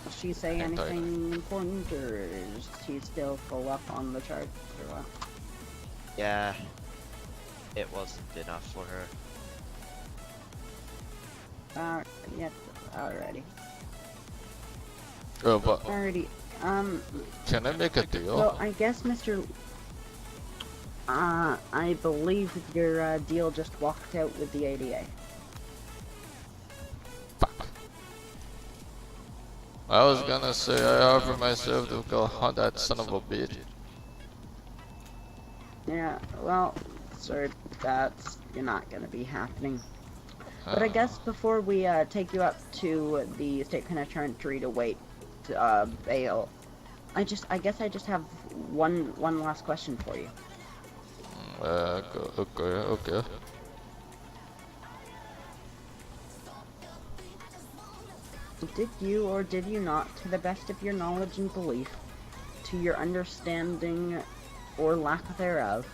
Does she say anything important, or is she still full up on the charge, or what? Yeah. It wasn't enough for her. Yep, alrighty. But Alrighty, can I make a deal? well, I guess, Mr. I believe your deal just walked out with the ADA. Fuck. I was gonna say I offer myself to go hunt that son of a bitch. Yeah, well, sir, that's not gonna be happening. But I guess before we take you up to the state penitentiary to wait bail, I guess I just have one last question for you. Okay. Did you or did you not, to the best of your knowledge and belief, to your understanding or lack thereof,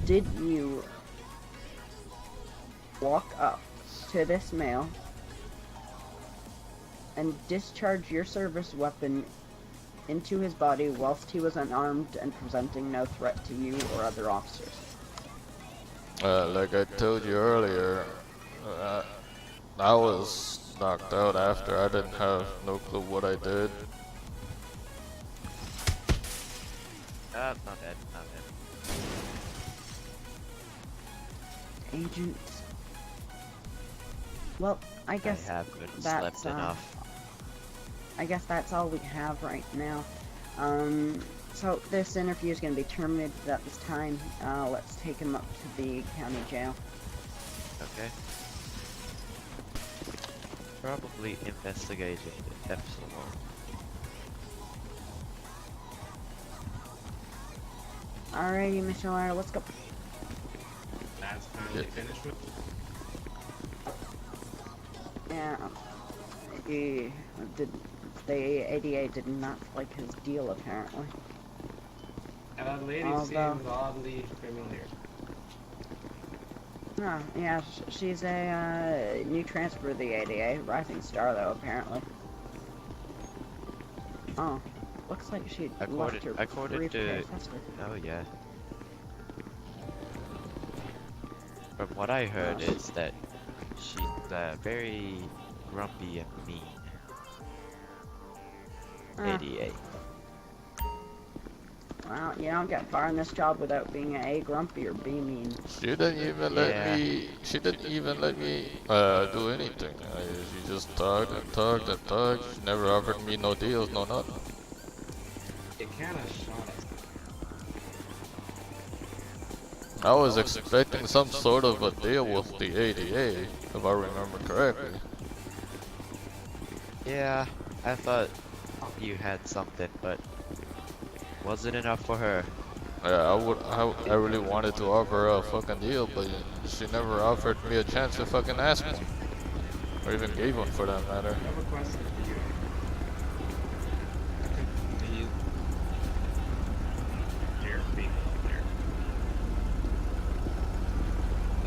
did you walk up to this male and discharge your service weapon into his body whilst he was unarmed and presenting no threat to you or other officers? Like I told you earlier, I was knocked out after. I didn't have no clue what I did. Not bad, not bad. Agent. Well, I guess I haven't that's slept enough. I guess that's all we have right now. So this interview is going to be terminated at this time. Let's take him up to the county jail. Okay. Probably investigating the episode more. Alrighty, Mr. Lara, let's go. That's finally finished with. Yeah. The ADA did not like his deal, apparently. That lady Although- seems oddly familiar. Oh, yeah, she's a new transfer to the ADA. Rising star, though, apparently. Oh, looks like she left her According to... briefcase. That's weird. Oh yeah. From what I heard is that she's very grumpy and mean. Ah. ADA. Well, you don't get far in this job without being A, grumpy, or B, mean. She didn't even let me. She didn't even let me do anything. She just talked and talked and talked. She never offered me no deals, no nothing. It kind of shot us. I was expecting some sort of a deal with the ADA, if I remember correctly. Yeah, I thought you had something, but wasn't enough for her. Yeah, I really wanted to offer her a fucking deal, but she never offered me a chance to fucking ask me. Or even gave one for that matter. I have a question for you. These here people up there.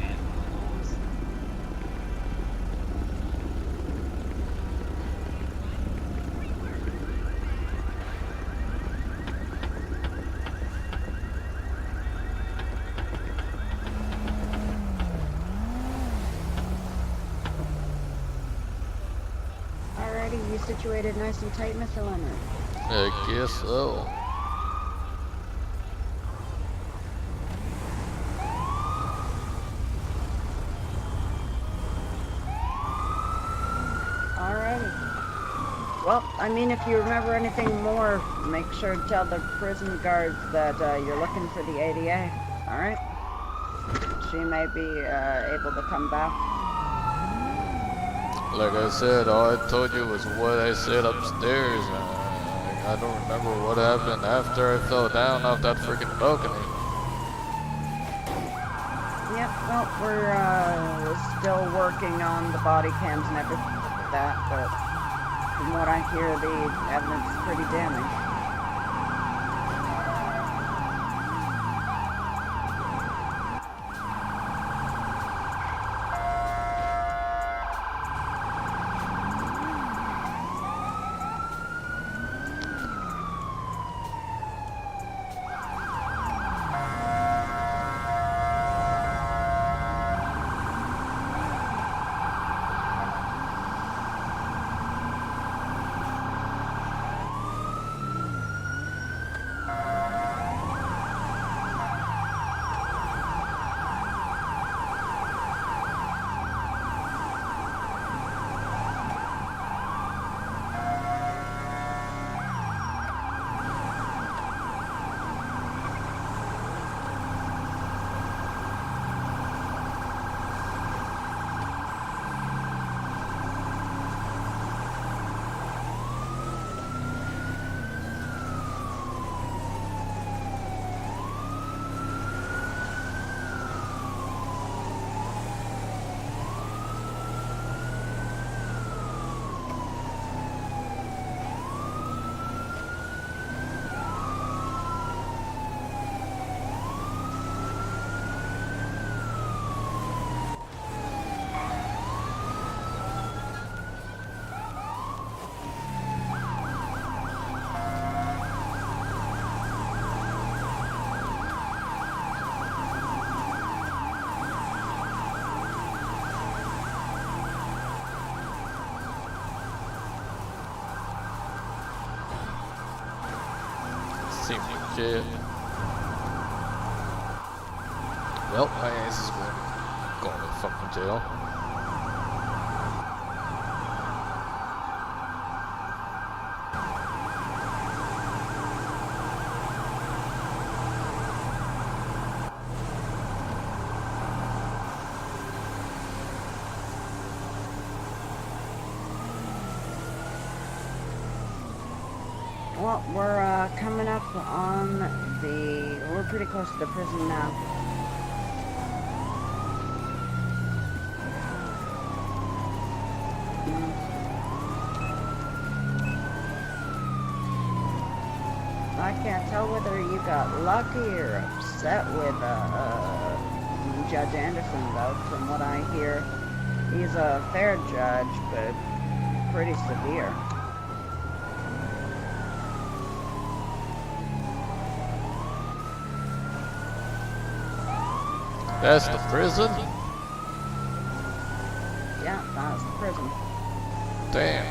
Animals. Alrighty, you situated nice and tight, Mr. Leonard. I guess so. Alrighty. Well, I mean, if you remember anything more, make sure to tell the prison guards that you're looking for the ADA. Alright? She may be able to come back. Like I said, all I told you was what I said upstairs. I don't remember what happened after I fell down off that freaking balcony. Yep, well, we're still working on the body cams and everything like that, but from what I hear, the evidence is pretty damning. Seems legit. Well, my ass is going to fucking jail. Well, we're coming up on the... We're pretty close to the prison now. I can't tell whether you got lucky or upset with Judge Anderson, though. From what I hear, he's a fair judge, but pretty severe. That's the prison? Yeah, that's the prison. Damn.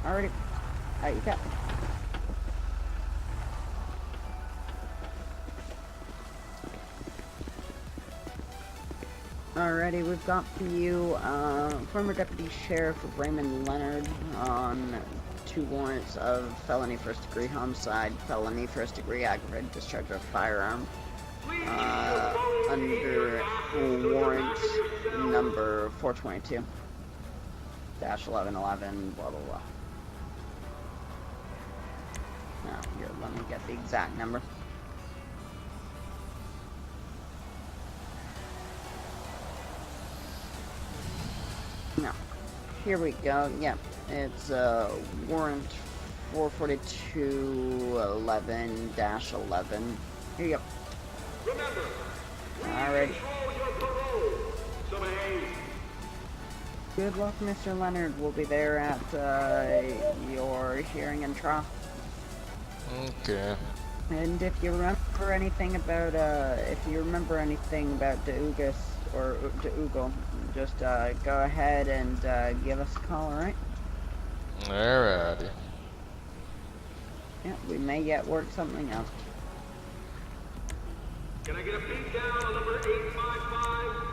Already. You got. Alrighty, we've got for you former Deputy Sheriff Raymond Leonard on 2 warrants of felony first-degree homicide, felony first-degree aggravated discharge of firearm, under warrant number 422-1111, blah blah blah. Now, here, let me get the exact number. No. Here we go. Yeah, it's warrant 442-11-11. Here you go. Remember, Alright. your parole. Good luck, Mr. Leonard. We'll be there at your hearing and trial. Okay. And if you remember anything about Deugas or Deugo, just go ahead and give us a call, alright? Alrighty. Yeah, we may yet work something out. Can I get a beat down on number 855?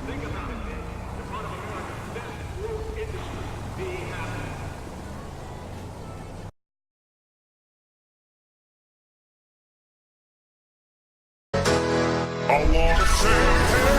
Think about it, man. You're part of America's best growth industry, being happy. I wanna say hey.